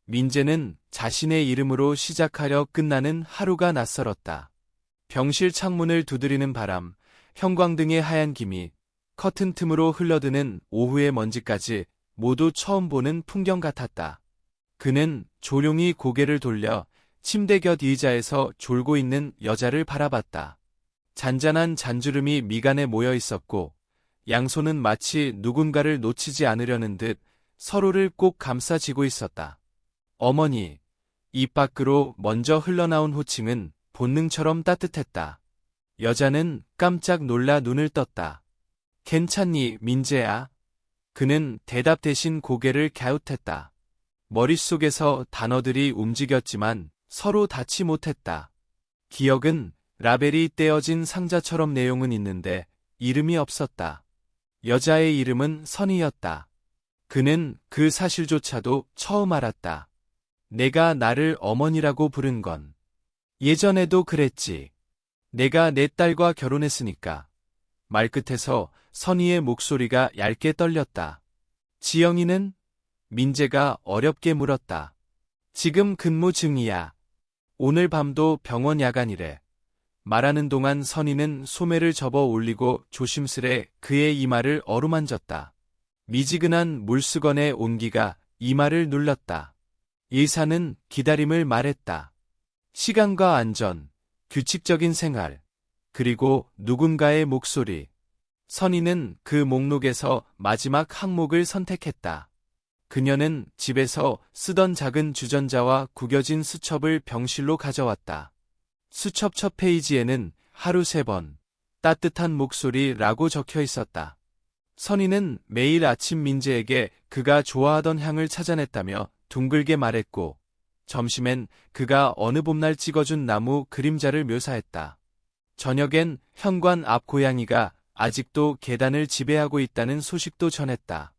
민재는 자신의 이름으로 시작하려 끝나는 하루가 낯설었다. 병실 창문을 두드리는 바람, 형광등의 하얀 김이, 커튼 틈으로 흘러드는 오후의 먼지까지 모두 처음 보는 풍경 같았다. 그는 조용히 고개를 돌려 침대 곁 의자에서 졸고 있는 여자를 바라봤다. 잔잔한 잔주름이 미간에 모여 있었고 양손은 마치 누군가를 놓치지 않으려는 듯 서로를 꼭 감싸쥐고 있었다. 어머니, 입 밖으로 먼저 흘러나온 호칭은 본능처럼 따뜻했다. 여자는 깜짝 놀라 눈을 떴다. 괜찮니, 민재야? 그는 대답 대신 고개를 갸웃했다. 머릿속에서 단어들이 움직였지만 서로 닿지 못했다. 기억은 라벨이 떼어진 상자처럼 내용은 있는데 이름이 없었다. 여자의 이름은 선희였다. 그는 그 사실조차도 처음 알았다. 내가 나를 어머니라고 부른 건 예전에도 그랬지. 내가 내 딸과 결혼했으니까. 말끝에서 선희의 목소리가 얇게 떨렸다. 지영이는? 민재가 어렵게 물었다. 지금 근무 중이야. 오늘 밤도 병원 야간이래. 말하는 동안 선희는 소매를 접어 올리고 조심스레 그의 이마를 어루만졌다. 미지근한 물수건의 온기가 이마를 눌렀다. 의사는 기다림을 말했다. 시간과 안전, 규칙적인 생활, 그리고 누군가의 목소리. 선희는 그 목록에서 마지막 항목을 선택했다. 그녀는 집에서 쓰던 작은 주전자와 구겨진 수첩을 병실로 가져왔다. 수첩 첫 페이지에는 하루 3번, 따뜻한 목소리라고 적혀 있었다. 선희는 매일 아침 민재에게 그가 좋아하던 향을 찾아냈다며 둥글게 말했고, 점심엔 그가 어느 봄날 찍어준 나무 그림자를 묘사했다. 저녁엔 현관 앞 고양이가 아직도 계단을 지배하고 있다는 소식도 전했다.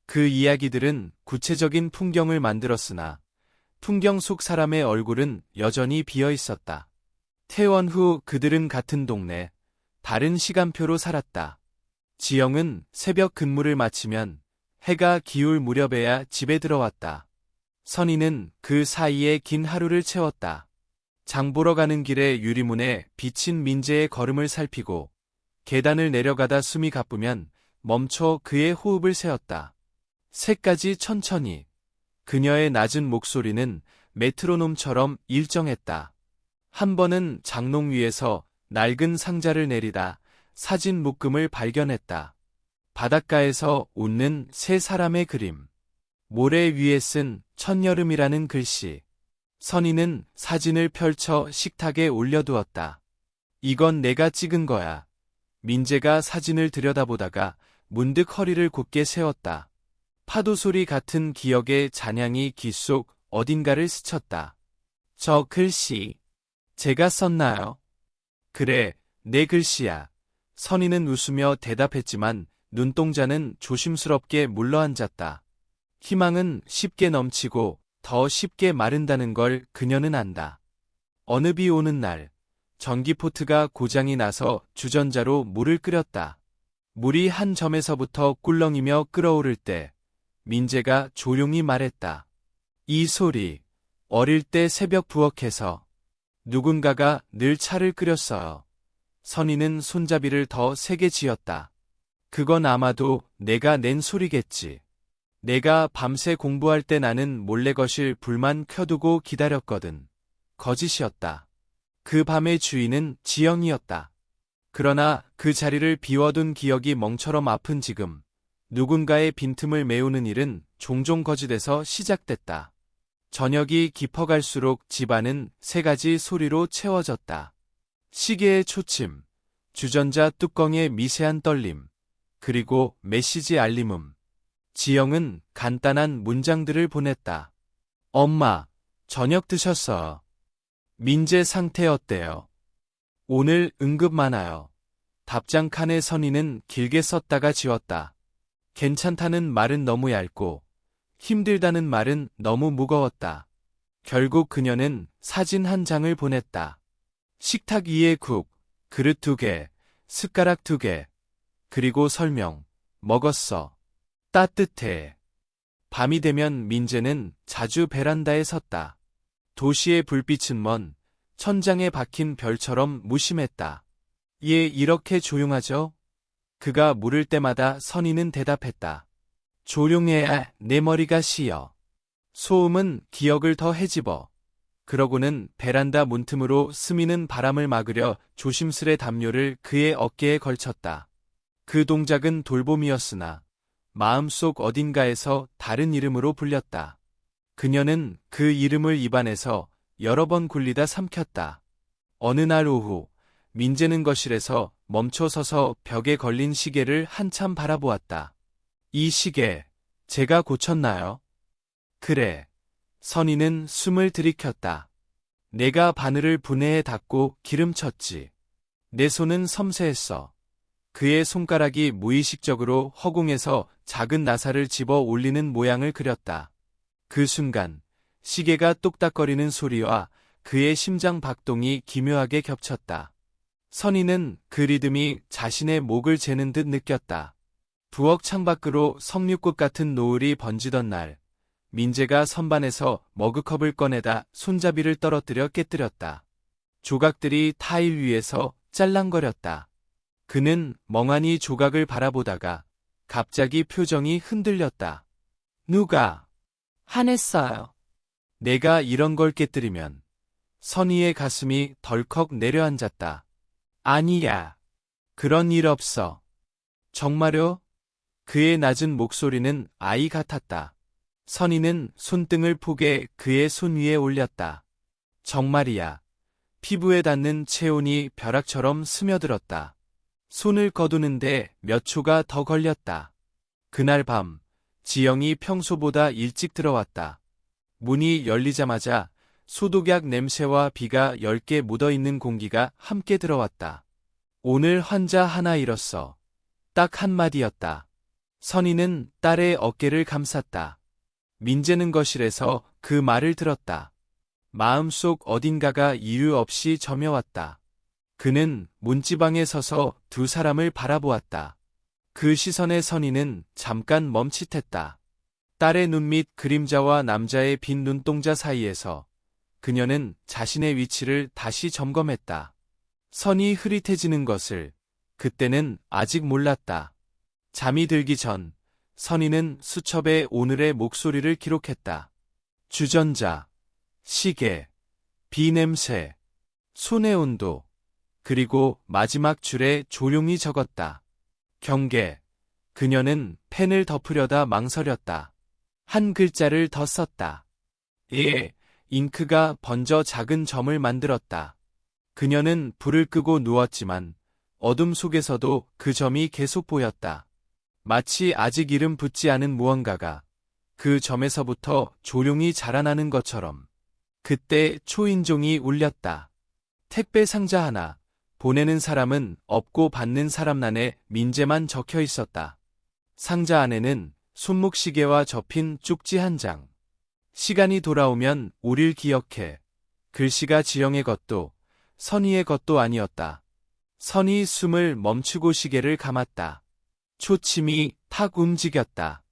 그 이야기들은 구체적인 풍경을 만들었으나 풍경 속 사람의 얼굴은 여전히 비어 있었다. 퇴원 후 그들은 같은 동네, 다른 시간표로 살았다. 지영은 새벽 근무를 마치면 해가 기울 무렵에야 집에 들어왔다. 선희는 그 사이에 긴 하루를 채웠다. 장 보러 가는 길에 유리문에 비친 민재의 걸음을 살피고 계단을 내려가다 숨이 가쁘면 멈춰 그의 호흡을 세었다. 새까지 천천히. 그녀의 낮은 목소리는 메트로놈처럼 일정했다. 한 번은 장롱 위에서 낡은 상자를 내리다 사진 묶음을 발견했다. 바닷가에서 웃는 세 사람의 그림. 모래 위에 쓴 첫여름이라는 글씨. 선희는 사진을 펼쳐 식탁에 올려두었다. 이건 내가 찍은 거야. 민재가 사진을 들여다보다가 문득 허리를 곧게 세웠다. 파도 소리 같은 기억의 잔향이 귀 속 어딘가를 스쳤다. 저 글씨, 제가 썼나요? 그래, 내 글씨야. 선희는 웃으며 대답했지만 눈동자는 조심스럽게 물러앉았다. 희망은 쉽게 넘치고 더 쉽게 마른다는 걸 그녀는 안다. 어느 비 오는 날, 전기포트가 고장이 나서 주전자로 물을 끓였다. 물이 한 점에서부터 꿀렁이며 끓어오를 때 민재가 조용히 말했다. 이 소리, 어릴 때 새벽 부엌에서 누군가가 늘 차를 끓였어요. 선희는 손잡이를 더 세게 쥐었다. 그건 아마도 내가 낸 소리겠지. 내가 밤새 공부할 때 나는 몰래 거실 불만 켜두고 기다렸거든. 거짓이었다. 그 밤의 주인은 지영이었다. 그러나 그 자리를 비워둔 기억이 멍처럼 아픈 지금, 누군가의 빈틈을 메우는 일은 종종 거짓에서 시작됐다. 저녁이 깊어갈수록 집안은 세 가지 소리로 채워졌다. 시계의 초침, 주전자 뚜껑의 미세한 떨림, 그리고 메시지 알림음. 지영은 간단한 문장들을 보냈다. 엄마, 저녁 드셨어요. 민재 상태 어때요? 오늘 응급 많아요. 답장 칸에 선희는 길게 썼다가 지웠다. 괜찮다는 말은 너무 얇고 힘들다는 말은 너무 무거웠다. 결국 그녀는 사진 한 장을 보냈다. 식탁 위에 국, 그릇 2개, 숟가락 2개, 그리고 설명, 먹었어. 따뜻해. 밤이 되면 민재는 자주 베란다에 섰다. 도시의 불빛은 먼 천장에 박힌 별처럼 무심했다. 예, 이렇게 조용하죠? 그가 물을 때마다 선희는 대답했다. 조용해야 내 머리가 쉬어. 소음은 기억을 더 헤집어. 그러고는 베란다 문틈으로 스미는 바람을 막으려 조심스레 담요를 그의 어깨에 걸쳤다. 그 동작은 돌봄이었으나 마음속 어딘가에서 다른 이름으로 불렸다. 그녀는 그 이름을 입안에서 여러 번 굴리다 삼켰다. 어느 날 오후, 민재는 거실에서 멈춰 서서 벽에 걸린 시계를 한참 바라보았다. 이 시계, 제가 고쳤나요? 그래. 선희는 숨을 들이켰다. 내가 바늘을 분해해 닫고 기름쳤지. 내 손은 섬세했어. 그의 손가락이 무의식적으로 허공에서 작은 나사를 집어 올리는 모양을 그렸다. 그 순간 시계가 똑딱거리는 소리와 그의 심장 박동이 기묘하게 겹쳤다. 선희는 그 리듬이 자신의 목을 재는 듯 느꼈다. 부엌 창밖으로 석류꽃 같은 노을이 번지던 날, 민재가 선반에서 머그컵을 꺼내다 손잡이를 떨어뜨려 깨뜨렸다. 조각들이 타일 위에서 짤랑거렸다. 그는 멍하니 조각을 바라보다가 갑자기 표정이 흔들렸다. 누가 화냈어요. 내가 이런 걸 깨뜨리면. 선희의 가슴이 덜컥 내려앉았다. 아니야. 그런 일 없어. 정말요? 그의 낮은 목소리는 아이 같았다. 선희는 손등을 포개 그의 손 위에 올렸다. 정말이야. 피부에 닿는 체온이 벼락처럼 스며들었다. 손을 거두는데 몇 초가 더 걸렸다. 그날 밤, 지영이 평소보다 일찍 들어왔다. 문이 열리자마자 소독약 냄새와 비가 엷게 묻어있는 공기가 함께 들어왔다. 오늘 환자 하나 잃었어. 딱 한마디였다. 선희는 딸의 어깨를 감쌌다. 민재는 거실에서 그 말을 들었다. 마음속 어딘가가 이유 없이 저며왔다. 그는 문지방에 서서 두 사람을 바라보았다. 그 시선의 선희는 잠깐 멈칫했다. 딸의 눈밑 그림자와 남자의 빈 눈동자 사이에서 그녀는 자신의 위치를 다시 점검했다. 선이 흐릿해지는 것을 그때는 아직 몰랐다. 잠이 들기 전 선희는 수첩에 오늘의 목소리를 기록했다. 주전자, 시계, 비 냄새, 손의 온도, 그리고 마지막 줄에 조용히 적었다. 경계. 그녀는 펜을 덮으려다 망설였다. 한 글자를 더 썼다. 예. 잉크가 번져 작은 점을 만들었다. 그녀는 불을 끄고 누웠지만 어둠 속에서도 그 점이 계속 보였다. 마치 아직 이름 붙지 않은 무언가가 그 점에서부터 조용히 자라나는 것처럼. 그때 초인종이 울렸다. 택배 상자 하나. 보내는 사람은 없고 받는 사람란에 민재만 적혀 있었다. 상자 안에는 손목시계와 접힌 쪽지 한 장. 시간이 돌아오면 우릴 기억해. 글씨가 지영의 것도 선희의 것도 아니었다. 선희 숨을 멈추고 시계를 감았다. 초침이 탁 움직였다.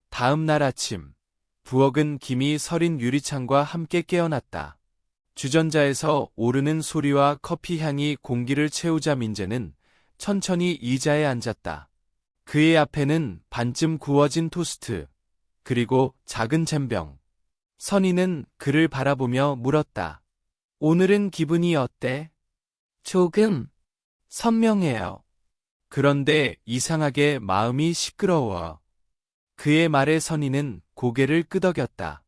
다음 날 아침, 부엌은 김이 서린 유리창과 함께 깨어났다. 주전자에서 오르는 소리와 커피 향이 공기를 채우자 민재는 천천히 의자에 앉았다. 그의 앞에는 반쯤 구워진 토스트, 그리고 작은 잼병. 선희는 그를 바라보며 물었다. 오늘은 기분이 어때? 조금 선명해요. 그런데 이상하게 마음이 시끄러워. 그의 말에 선희는 고개를 끄덕였다.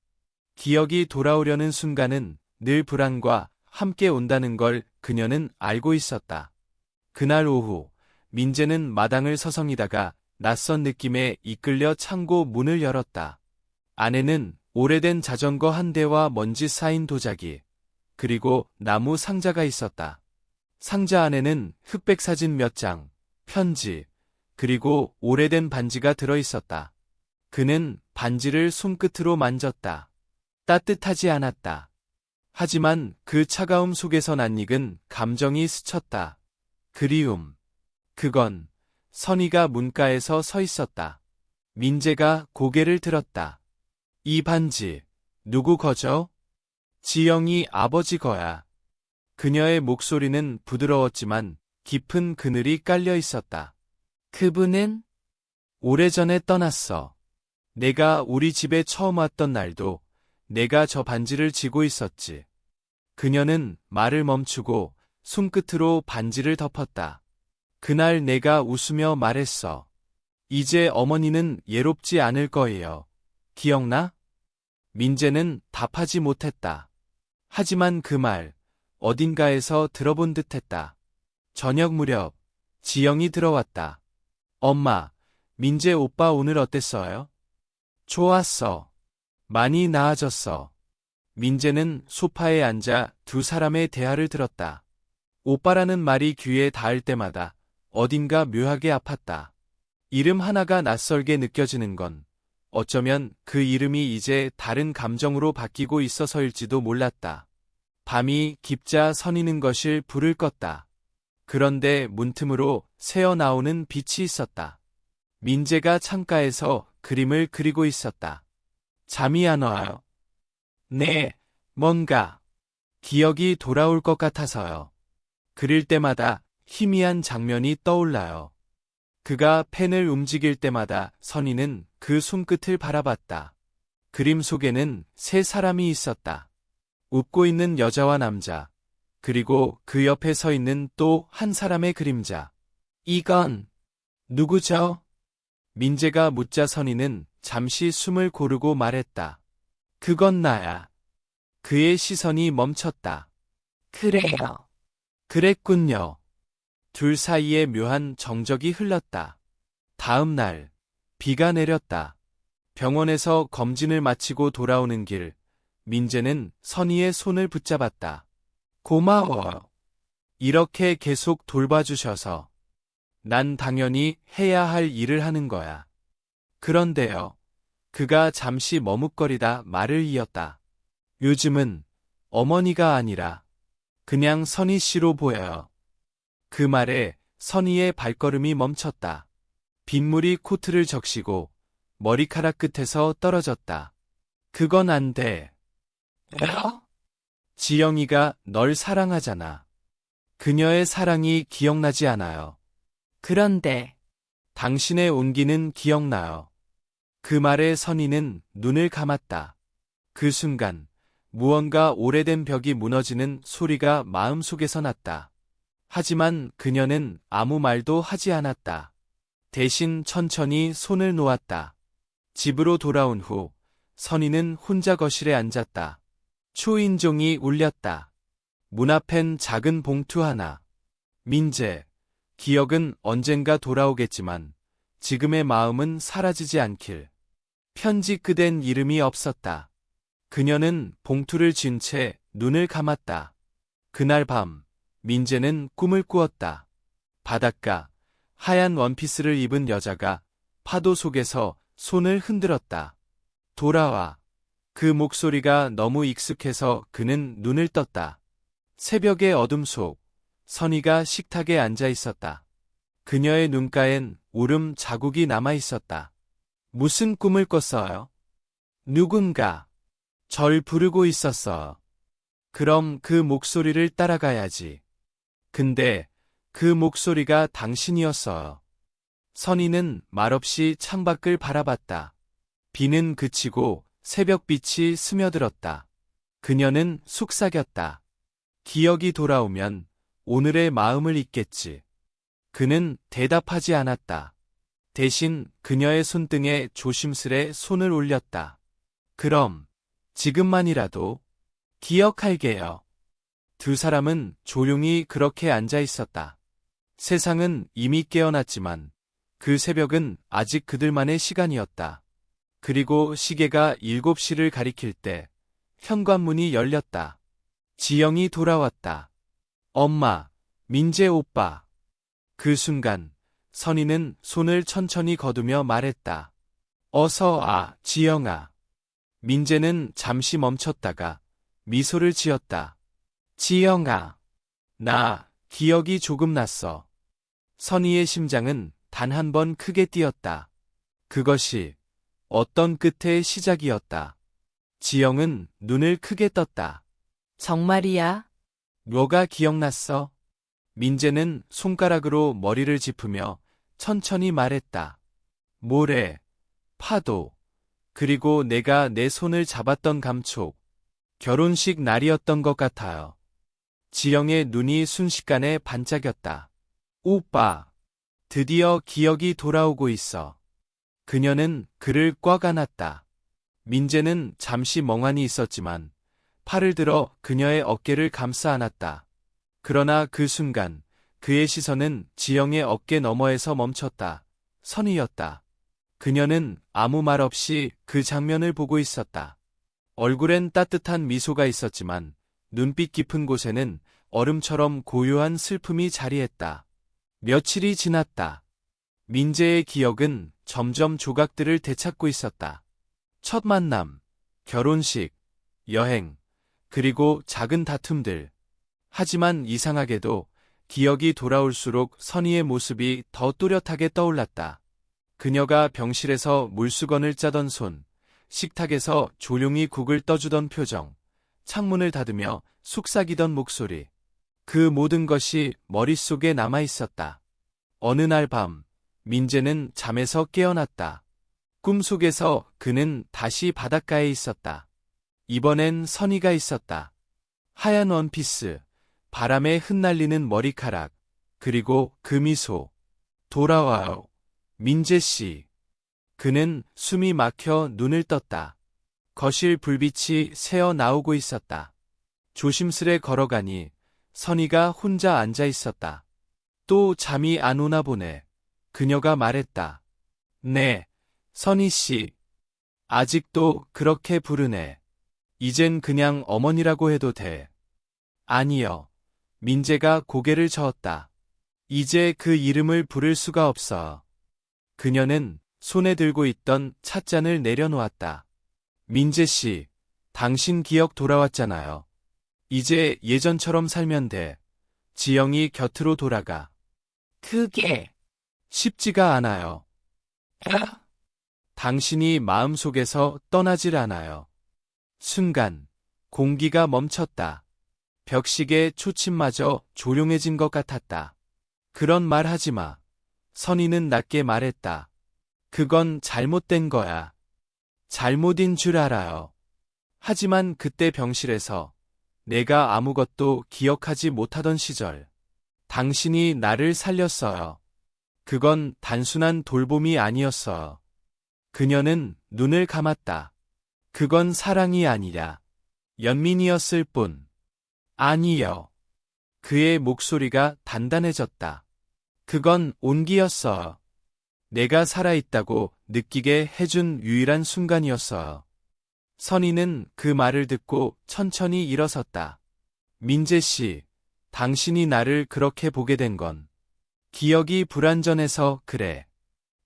기억이 돌아오려는 순간은 늘 불안과 함께 온다는 걸 그녀는 알고 있었다. 그날 오후, 민재는 마당을 서성이다가 낯선 느낌에 이끌려 창고 문을 열었다. 안에는 오래된 자전거 한 대와 먼지 쌓인 도자기, 그리고 나무 상자가 있었다. 상자 안에는 흑백 사진 몇 장, 편지, 그리고 오래된 반지가 들어있었다. 그는 반지를 손끝으로 만졌다. 따뜻하지 않았다. 하지만 그 차가움 속에서 낯익은 감정이 스쳤다. 그리움. 그건 선희가 문가에서 서 있었다. 민재가 고개를 들었다. 이 반지, 누구 거죠? 지영이 아버지 거야. 그녀의 목소리는 부드러웠지만 깊은 그늘이 깔려 있었다. 그분은? 오래전에 떠났어. 내가 우리 집에 처음 왔던 날도 내가 저 반지를 쥐고 있었지. 그녀는 말을 멈추고 손끝으로 반지를 덮었다. 그날 내가 웃으며 말했어. 이제 어머니는 예롭지 않을 거예요. 기억나? 민재는 답하지 못했다. 하지만 그 말, 어딘가에서 들어본 듯 했다. 저녁 무렵, 지영이 들어왔다. 엄마, 민재 오빠 오늘 어땠어요? 좋았어. 많이 나아졌어. 민재는 소파에 앉아 두 사람의 대화를 들었다. 오빠라는 말이 귀에 닿을 때마다 어딘가 묘하게 아팠다. 이름 하나가 낯설게 느껴지는 건 어쩌면 그 이름이 이제 다른 감정으로 바뀌고 있어서일지도 몰랐다. 밤이 깊자 선이는 것을 불을 껐다. 그런데 문틈으로 새어나오는 빛이 있었다. 민재가 창가에서 그림을 그리고 있었다. 잠이 안 와요. 네, 뭔가 기억이 돌아올 것 같아서요. 그릴 때마다 희미한 장면이 떠올라요. 그가 펜을 움직일 때마다 선희는 그 손끝을 바라봤다. 그림 속에는 세 사람이 있었다. 웃고 있는 여자와 남자, 그리고 그 옆에 서 있는 또 한 사람의 그림자. 이건 누구죠? 민재가 묻자 선희는 잠시 숨을 고르고 말했다. 그건 나야. 그의 시선이 멈췄다. 그래요. 그랬군요. 둘 사이에 묘한 정적이 흘렀다. 다음 날, 비가 내렸다. 병원에서 검진을 마치고 돌아오는 길, 민재는 선희의 손을 붙잡았다. 고마워요. 이렇게 계속 돌봐주셔서. 난 당연히 해야 할 일을 하는 거야. 그런데요. 그가 잠시 머뭇거리다 말을 이었다. 요즘은 어머니가 아니라 그냥 선희 씨로 보여요. 그 말에 선희의 발걸음이 멈췄다. 빗물이 코트를 적시고 머리카락 끝에서 떨어졌다. 그건 안 돼. 왜요? 지영이가 널 사랑하잖아. 그녀의 사랑이 기억나지 않아요. 그런데 당신의 온기는 기억나요. 그 말에 선희는 눈을 감았다. 그 순간 무언가 오래된 벽이 무너지는 소리가 마음속에서 났다. 하지만 그녀는 아무 말도 하지 않았다. 대신 천천히 손을 놓았다. 집으로 돌아온 후 선희는 혼자 거실에 앉았다. 초인종이 울렸다. 문 앞엔 작은 봉투 하나. 민재, 기억은 언젠가 돌아오겠지만 지금의 마음은 사라지지 않길. 편지 끝엔 이름이 없었다. 그녀는 봉투를 쥔 채 눈을 감았다. 그날 밤, 민재는 꿈을 꾸었다. 바닷가, 하얀 원피스를 입은 여자가 파도 속에서 손을 흔들었다. 돌아와. 그 목소리가 너무 익숙해서 그는 눈을 떴다. 새벽의 어둠 속, 선희가 식탁에 앉아 있었다. 그녀의 눈가엔 울음 자국이 남아 있었다. 무슨 꿈을 꿨어요? 누군가 절 부르고 있었어. 그럼 그 목소리를 따라가야지. 근데 그 목소리가 당신이었어요. 선희는 말없이 창밖을 바라봤다. 비는 그치고 새벽빛이 스며들었다. 그녀는 속삭였다. 기억이 돌아오면 오늘의 마음을 잊겠지. 그는 대답하지 않았다. 대신 그녀의 손등에 조심스레 손을 올렸다. 그럼 지금만이라도 기억할게요. 두 사람은 조용히 그렇게 앉아 있었다. 세상은 이미 깨어났지만 그 새벽은 아직 그들만의 시간이었다. 그리고 시계가 7시를 가리킬 때 현관문이 열렸다. 지영이 돌아왔다. 엄마, 민재 오빠. 그 순간 선희는 손을 천천히 거두며 말했다. 어서 와, 지영아. 민재는 잠시 멈췄다가 미소를 지었다. 지영아. 나 기억이 조금 났어. 선희의 심장은 단 한 번 크게 뛰었다. 그것이 어떤 끝의 시작이었다. 지영은 눈을 크게 떴다. 정말이야? 뭐가 기억났어? 민재는 손가락으로 머리를 짚으며 천천히 말했다. 모래, 파도, 그리고 내가 내 손을 잡았던 감촉. 결혼식 날이었던 것 같아요. 지영의 눈이 순식간에 반짝였다. 오빠, 드디어 기억이 돌아오고 있어. 그녀는 그를 꽉 안았다. 민재는 잠시 멍하니 있었지만 팔을 들어 그녀의 어깨를 감싸 안았다. 그러나 그 순간 그의 시선은 지영의 어깨 너머에서 멈췄다. 선이었다. 그녀는 아무 말 없이 그 장면을 보고 있었다. 얼굴엔 따뜻한 미소가 있었지만 눈빛 깊은 곳에는 얼음처럼 고요한 슬픔이 자리했다. 며칠이 지났다. 민재의 기억은 점점 조각들을 되찾고 있었다. 첫 만남, 결혼식, 여행, 그리고 작은 다툼들. 하지만 이상하게도 기억이 돌아올수록 선희의 모습이 더 또렷하게 떠올랐다. 그녀가 병실에서 물수건을 짜던 손, 식탁에서 조용히 국을 떠주던 표정, 창문을 닫으며 속삭이던 목소리. 그 모든 것이 머릿속에 남아 있었다. 어느 날 밤, 민재는 잠에서 깨어났다. 꿈속에서 그는 다시 바닷가에 있었다. 이번엔 선희가 있었다. 하얀 원피스, 바람에 흩날리는 머리카락, 그리고 그 미소. 돌아와요, 민재 씨. 그는 숨이 막혀 눈을 떴다. 거실 불빛이 새어 나오고 있었다. 조심스레 걸어가니 선희가 혼자 앉아 있었다. 또 잠이 안 오나 보네. 그녀가 말했다. 네, 선희 씨. 아직도 그렇게 부르네. 이젠 그냥 어머니라고 해도 돼. 아니요. 민재가 고개를 저었다. 이제 그 이름을 부를 수가 없어. 그녀는 손에 들고 있던 찻잔을 내려놓았다. 민재 씨, 당신 기억 돌아왔잖아요. 이제 예전처럼 살면 돼. 지영이 곁으로 돌아가. 그게 쉽지가 않아요. 당신이 마음속에서 떠나질 않아요. 순간 공기가 멈췄다. 벽식의 초침마저 조용해진 것 같았다. 그런 말 하지 마. 선희는 낮게 말했다. 그건 잘못된 거야. 잘못인 줄 알아요. 하지만 그때 병실에서 내가 아무것도 기억하지 못하던 시절, 당신이 나를 살렸어요. 그건 단순한 돌봄이 아니었어요. 그녀는 눈을 감았다. 그건 사랑이 아니라 연민이었을 뿐. 아니요. 그의 목소리가 단단해졌다. 그건 온기였어요. 내가 살아있다고 느끼게 해준 유일한 순간이었어요. 선희는 그 말을 듣고 천천히 일어섰다. 민재 씨, 당신이 나를 그렇게 보게 된 건 기억이 불완전해서 그래.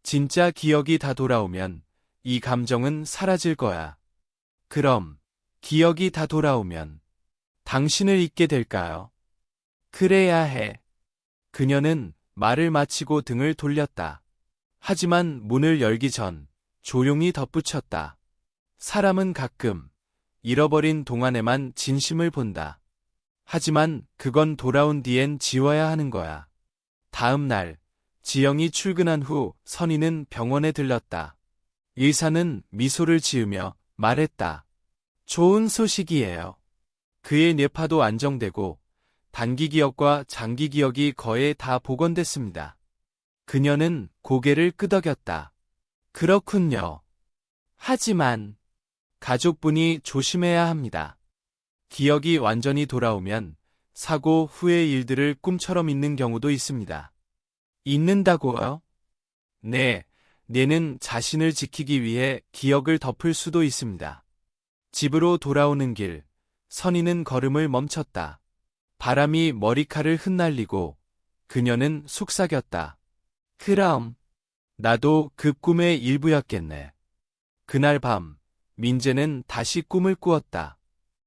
진짜 기억이 다 돌아오면 이 감정은 사라질 거야. 그럼 기억이 다 돌아오면 당신을 잊게 될까요? 그래야 해. 그녀는 말을 마치고 등을 돌렸다. 하지만 문을 열기 전 조용히 덧붙였다. 사람은 가끔 잃어버린 동안에만 진심을 본다. 하지만 그건 돌아온 뒤엔 지워야 하는 거야. 다음 날, 지영이 출근한 후 선희는 병원에 들렀다. 의사는 미소를 지으며 말했다. 좋은 소식이에요. 그의 뇌파도 안정되고 단기 기억과 장기 기억이 거의 다 복원됐습니다. 그녀는 고개를 끄덕였다. 그렇군요. 하지만 가족분이 조심해야 합니다. 기억이 완전히 돌아오면 사고 후의 일들을 꿈처럼 잊는 경우도 있습니다. 잊는다고요? 네, 뇌는 자신을 지키기 위해 기억을 덮을 수도 있습니다. 집으로 돌아오는 길, 선희는 걸음을 멈췄다. 바람이 머리칼을 흩날리고 그녀는 속삭였다. 그럼 나도 그 꿈의 일부였겠네. 그날 밤, 민재는 다시 꿈을 꾸었다.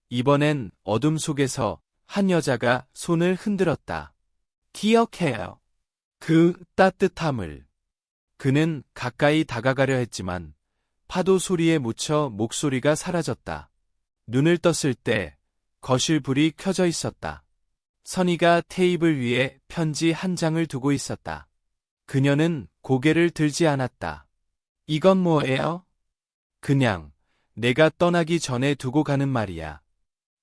이번엔 어둠 속에서 한 여자가 손을 흔들었다. 기억해요. 그 따뜻함을. 그는 가까이 다가가려 했지만 파도 소리에 묻혀 목소리가 사라졌다. 눈을 떴을 때 거실 불이 켜져 있었다. 선희가 테이블 위에 편지 한 장을 두고 있었다. 그녀는 고개를 들지 않았다. 이건 뭐예요? 그냥 내가 떠나기 전에 두고 가는 말이야.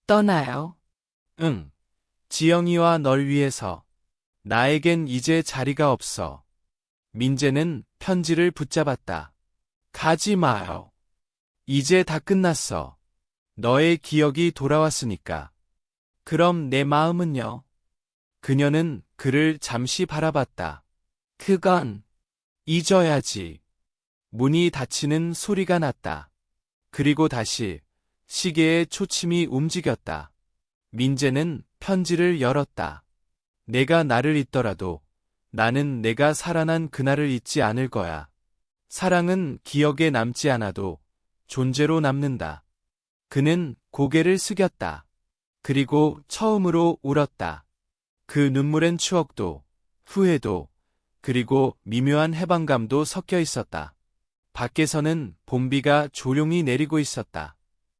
떠나요? 응. 지영이와 널 위해서. 나에겐 이제 자리가 없어. 민재는 편지를 붙잡았다. 가지 마요. 이제 다 끝났어. 너의 기억이 돌아왔으니까. 그럼 내 마음은요? 그녀는 그를 잠시 바라봤다. 그건 잊어야지. 문이 닫히는 소리가 났다. 그리고 다시 시계의 초침이 움직였다. 민재는 편지를 열었다. 내가 나를 잊더라도 나는 내가 살아난 그날을 잊지 않을 거야. 사랑은 기억에 남지 않아도 존재로 남는다. 그는 고개를 숙였다. 그리고 처음으로 울었다. 그 눈물엔 추억도, 후회도, 그리고 미묘한 해방감도 섞여 있었다. 밖에서는 봄비가 조용히 내리고 있었다.